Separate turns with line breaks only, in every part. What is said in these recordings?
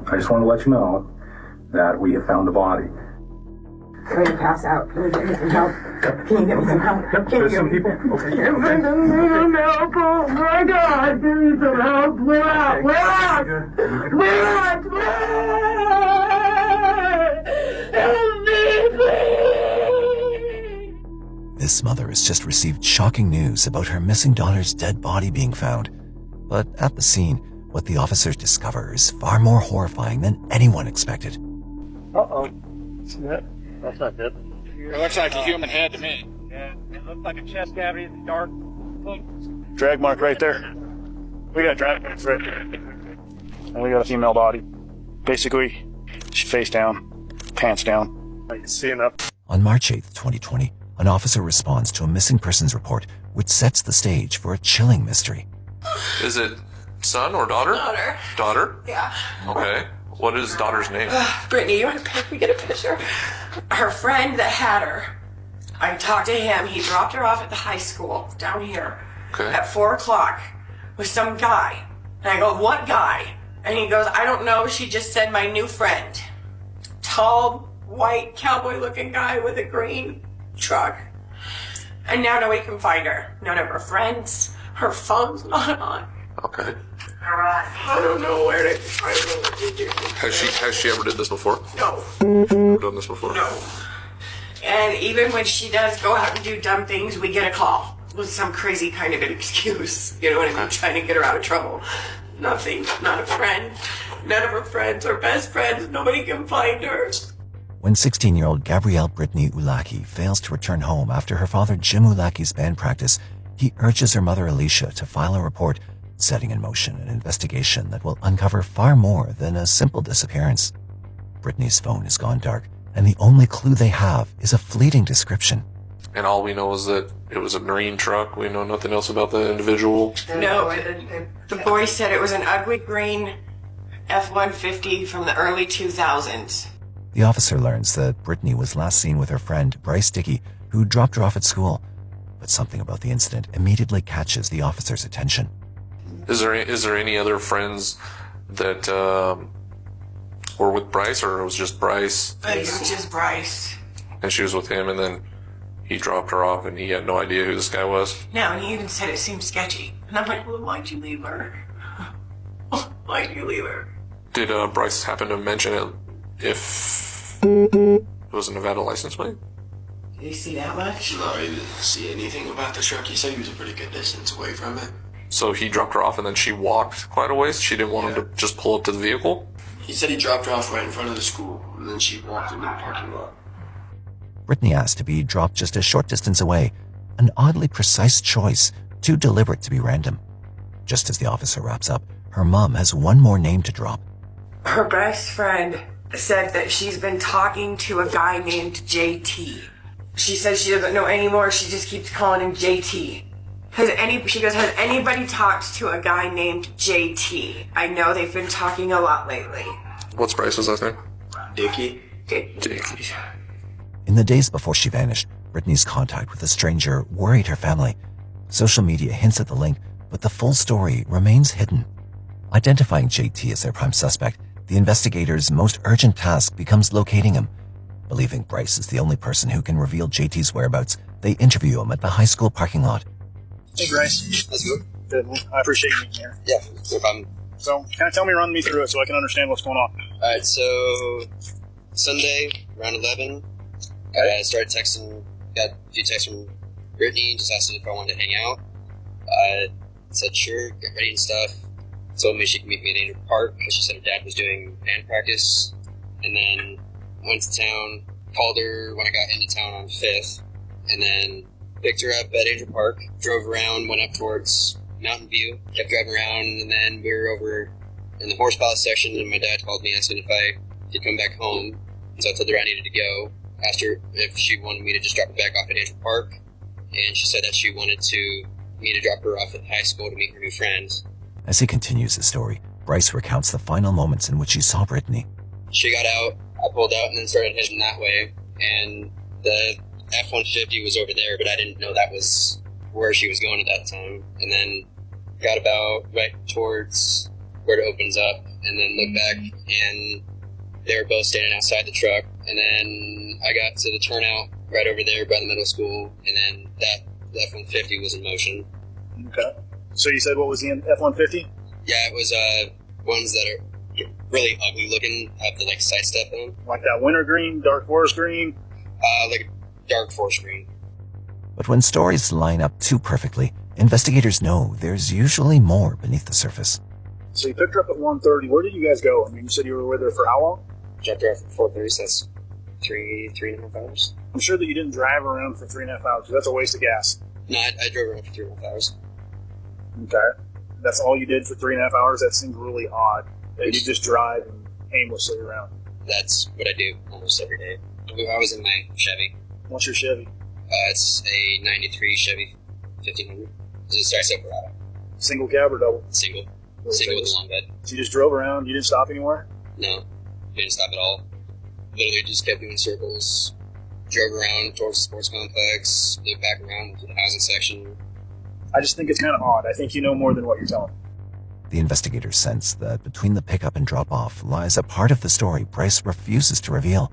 I just want to let you know that we have found the body.
I'm going to pass out. Can you get me some help? Can you get me some help? Can you
Some people? Okay.
Give me some help! Oh my God! Give me some help! We're out! We're out! We're out! Help me, please!
This mother has just received shocking news about her missing daughter's dead body being found. But at the scene, what the officers discover is far more horrifying than anyone expected.
Uh-oh. See that? That's not good.
It looks like a human head to me.
Yeah, it looks like a chest cavity in the dark. Drag mark right there. We got drag marks right there. And we got a female body. Basically, she's face down, pants down. I can see enough.
On March 8th, 2020, an officer responds to a missing persons report, which sets the stage for a chilling mystery.
Is it son or daughter?
Daughter.
Daughter?
Yeah.
Okay. What is daughter's name?
Brittany, you want to pick me, get a picture? Her friend that had her. I talked to him. He dropped her off at the high school down here at 4 o'clock with some guy. And I go, what guy? And he goes, I don't know. She just said my new friend. Tall, white, cowboy-looking guy with a green truck. And now nobody can find her. None of her friends. Her phone's not on.
Okay.
I don't know where to find her.
Has she ever did this before?
No.
Never done this before?
No. And even when she does go out and do dumb things, we get a call with some crazy kind of an excuse. You know what I mean? Trying to get her out of trouble. Nothing. Not a friend. None of her friends or best friends. Nobody can find her.
When 16-year-old Gabrielle Brittany Ulaki fails to return home after her father Jim Ulaki's band practice, he urges her mother Alicia to file a report, setting in motion an investigation that will uncover far more than a simple disappearance. Brittany's phone has gone dark, and the only clue they have is a fleeting description.
And all we know is that it was a green truck. We know nothing else about the individual.
No, the boy said it was an ugly green F-150 from the early 2000s.
The officer learns that Brittany was last seen with her friend Bryce Dickey, who dropped her off at school. But something about the incident immediately catches the officer's attention.
Is there any other friends that were with Bryce, or it was just Bryce?
It was just Bryce.
And she was with him, and then he dropped her off, and he had no idea who this guy was?
No, and he even said it seemed sketchy. And I'm like, well, why'd you leave her? Why'd you leave her?
Did Bryce happen to mention it if it was a Nevada license plate?
Did you see that much?
No, I didn't see anything about the truck. He said he was a pretty good distance away from it.
So he dropped her off, and then she walked quite a ways? She didn't want him to just pull up to the vehicle?
He said he dropped her off right in front of the school, and then she walked into the parking lot.
Brittany asked to be dropped just a short distance away, an oddly precise choice, too deliberate to be random. Just as the officer wraps up, her mom has one more name to drop.
Her best friend said that she's been talking to a guy named JT. She says she doesn't know anymore, she just keeps calling him JT. She goes, has anybody talked to a guy named JT? I know they've been talking a lot lately.
What's Bryce's last name?
Dickey.
Dickey.
In the days before she vanished, Brittany's contact with the stranger worried her family. Social media hints at the link, but the full story remains hidden. Identifying JT as their prime suspect, the investigators' most urgent task becomes locating him. Believing Bryce is the only person who can reveal JT's whereabouts, they interview him at the high school parking lot.
Hey, Bryce.
Let's go.
Good. I appreciate you being here.
Yeah, no problem.
So, kind of run me through it so I can understand what's going on.
Alright, so Sunday, around 11, I started texting, got a few texts from Brittany, just asked if I wanted to hang out. I said sure, get ready and stuff. Told me she could meet me at Angel Park because she said her dad was doing band practice. And then went to town, called her when I got into town on 5th, and then picked her up at Angel Park, drove around, went up towards Mountain View, kept driving around, and then we were over in the horse palace section, and my dad called me asking if I could come back home. So I told her I needed to go, asked her if she wanted me to just drop her back off at Angel Park, and she said that she wanted me to drop her off at high school to meet her new friends.
As he continues his story, Bryce recounts the final moments in which he saw Brittany.
She got out, I pulled out, and then started heading that way, and the F-150 was over there, but I didn't know that was where she was going at that time. And then got about right towards where it opens up, and then look back, and they were both standing outside the truck. And then I got to the turnout right over there by the middle school, and then that F-150 was in motion.
Okay. So you said what was the F-150?
Yeah, it was ones that are really ugly looking, have the like side step in them.
Like that winter green, dark forest green?
Like a dark forest green.
But when stories line up too perfectly, investigators know there's usually more beneath the surface.
So you picked her up at 1:30. Where did you guys go? I mean, you said you were with her for how long?
Dropped her off at 4:30, so that's three and a half hours.
I'm sure that you didn't drive her around for 3.5 hours, because that's a waste of gas.
No, I drove around for 3.5 hours.
Okay. That's all you did for 3.5 hours? That seems really odd. That you just drive aimlessly around.
That's what I do almost every day. I was in my Chevy.
What's your Chevy?
It's a 93 Chevy 1500. Sorry, Silverado.
Single cab or double?
Single. Single with a long bed.
So you just drove around? You didn't stop anywhere?
No. Didn't stop at all. Literally just kept doing circles. Drove around towards the sports complex. Looked back around to the housing section.
I just think it's kind of odd. I think you know more than what you're telling.
The investigators sense that between the pickup and drop-off lies a part of the story Bryce refuses to reveal.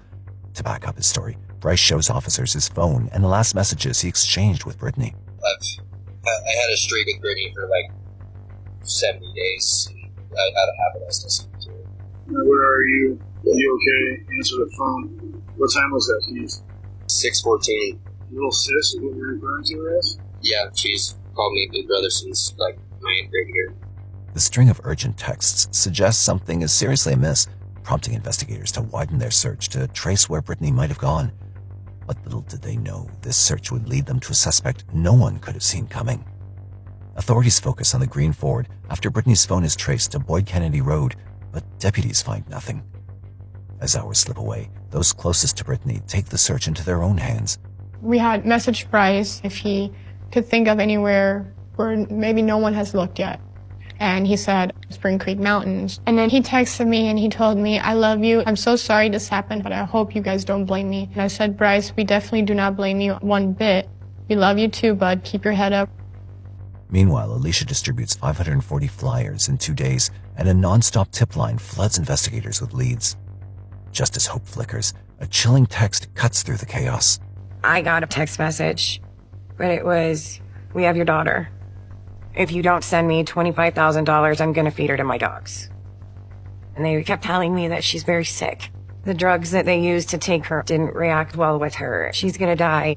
To back up his story, Bryce shows officers his phone and the last messages he exchanged with Brittany.
I had a streak with Brittany for like 70 days. I had a habit I still sent to her.
Where are you? Are you okay? Answer the phone. What time was that, please?
6:14.
Little sis is what you're referring to her as?
Yeah, she's called me big brother since like my 8th grade year.
The string of urgent texts suggests something is seriously amiss, prompting investigators to widen their search to trace where Brittany might have gone. But little did they know this search would lead them to a suspect no one could have seen coming. Authorities focus on the green Ford after Brittany's phone is traced to Boyd Kennedy Road, but deputies find nothing. As hours slip away, those closest to Brittany take the search into their own hands.
We had messaged Bryce if he could think of anywhere where maybe no one has looked yet. And he said, Spring Creek Mountains. And then he texted me and he told me, I love you. I'm so sorry this happened, but I hope you guys don't blame me. And I said, Bryce, we definitely do not blame you one bit. We love you too, bud. Keep your head up.
Meanwhile, Alicia distributes 540 flyers in 2 days, and a non-stop tip line floods investigators with leads. Just as hope flickers, a chilling text cuts through the chaos.
I got a text message, but it was, we have your daughter. If you don't send me $25,000, I'm going to feed her to my dogs. And they kept telling me that she's very sick. The drugs that they used to take her didn't react well with her. She's going to die.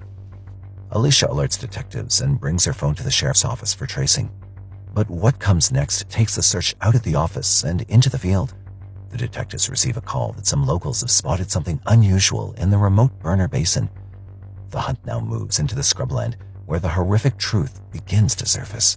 Alicia alerts detectives and brings her phone to the sheriff's office for tracing. But what comes next takes the search out of the office and into the field. The detectives receive a call that some locals have spotted something unusual in the remote Burner Basin. The hunt now moves into the scrubland, where the horrific truth begins to surface.